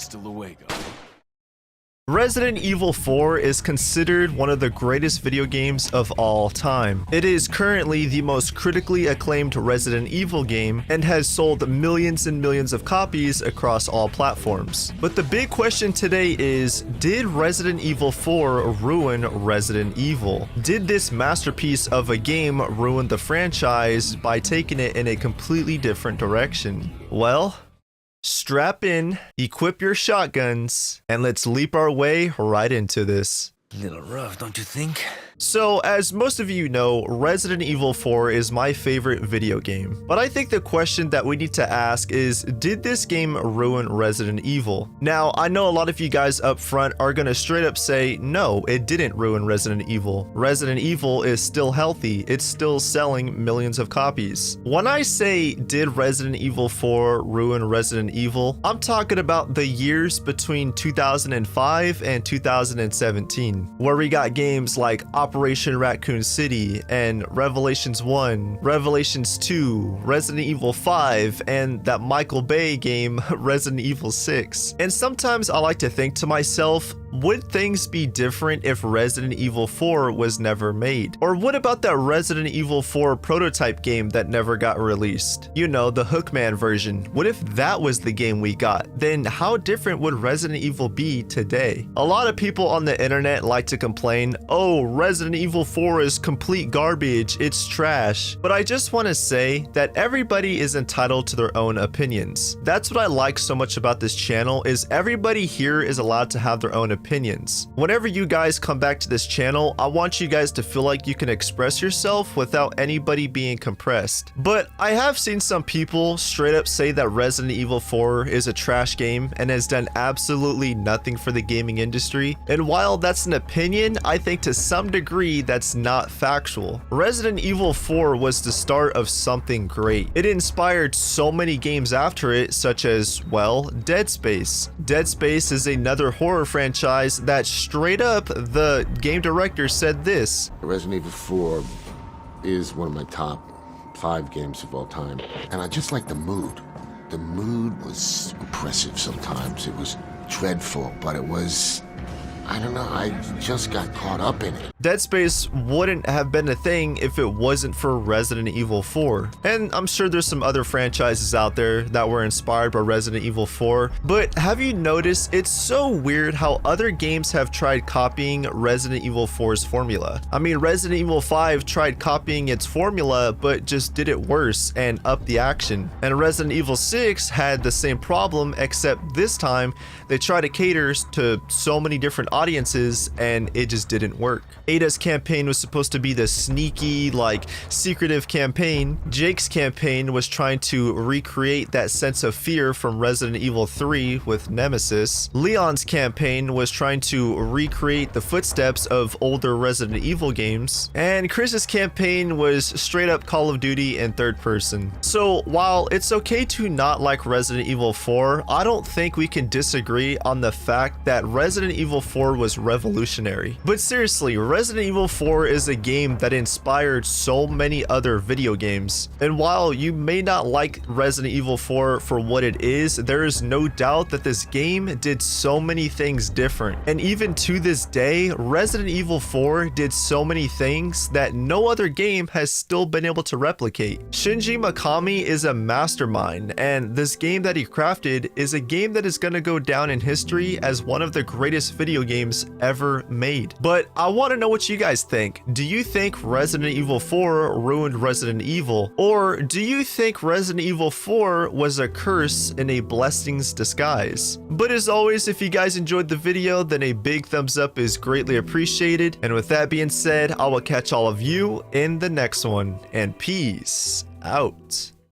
Hasta luego. Resident Evil 4 is considered one of the greatest video games of all time. It is currently the most critically acclaimed Resident Evil game and has sold millions and millions of copies across all platforms. But the big question today is, did Resident Evil 4 ruin Resident Evil? Did this masterpiece of a game ruin the franchise by taking it in a completely different direction? Well, strap in, equip your shotguns, and let's leap our way right into this. Little rough, don't you think? So, as most of you know, Resident Evil 4 is my favorite video game. But I think the question that we need to ask is, did this game ruin Resident Evil? Now, I know a lot of you guys up front are gonna straight up say, no, it didn't ruin Resident Evil. Resident Evil is still healthy. It's still selling millions of copies. When I say, did Resident Evil 4 ruin Resident Evil, I'm talking about the years between 2005 and 2017, where we got games like Operation Raccoon City and Revelations 1, Revelations 2, Resident Evil 5, and that Michael Bay game Resident Evil 6. And sometimes I like to think to myself, would things be different if Resident Evil 4 was never made? Or what about that Resident Evil 4 prototype game that never got released? You know, the Hookman version. What if that was the game we got? Then how different would Resident Evil be today? A lot of people on the internet like to complain, oh, Resident Evil 4 is complete garbage, it's trash. But I just want to say that everybody is entitled to their own opinions. That's what I like so much about this channel, is everybody here is allowed to have their own opinions. Whenever you guys come back to this channel, I want you guys to feel like you can express yourself without anybody being compressed. But I have seen some people straight up say that Resident Evil 4 is a trash game and has done absolutely nothing for the gaming industry. And while that's an opinion, I think to some degree that's not factual. Resident Evil 4 was the start of something great. It inspired so many games after it, such as, well, Dead Space. Dead Space is another horror franchise that straight up the game director said this. Resident Evil 4 is one of my top 5 games of all time, and I just like the mood. The mood was oppressive sometimes. It was dreadful, but it was, I don't know, I just got caught up in it. Dead Space wouldn't have been a thing if it wasn't for Resident Evil 4. And I'm sure there's some other franchises out there that were inspired by Resident Evil 4, but have you noticed it's so weird how other games have tried copying Resident Evil 4's formula? I mean, Resident Evil 5 tried copying its formula, but just did it worse and upped the action. And Resident Evil 6 had the same problem, except this time they tried to cater to so many different audiences and it just didn't work. Ada's campaign was supposed to be the sneaky, like, secretive campaign. Jake's campaign was trying to recreate that sense of fear from Resident Evil 3 with Nemesis. Leon's campaign was trying to recreate the footsteps of older Resident Evil games. And Chris's campaign was straight up Call of Duty in third person. So while it's okay to not like Resident Evil 4, I don't think we can disagree on the fact that Resident Evil 4 was revolutionary. But seriously, Resident Evil 4 is a game that inspired so many other video games. And while you may not like Resident Evil 4 for what it is, there is no doubt that this game did so many things different. And even to this day, Resident Evil 4 did so many things that no other game has still been able to replicate. Shinji Mikami is a mastermind, and this game that he crafted is a game that is going to go down in history as one of the greatest video games ever made. But I want to know what you guys think. Do you think Resident Evil 4 ruined Resident Evil? Or do you think Resident Evil 4 was a curse in a blessing's disguise? But as always, if you guys enjoyed the video, then a big thumbs up is greatly appreciated. And with that being said, I will catch all of you in the next one. And peace out.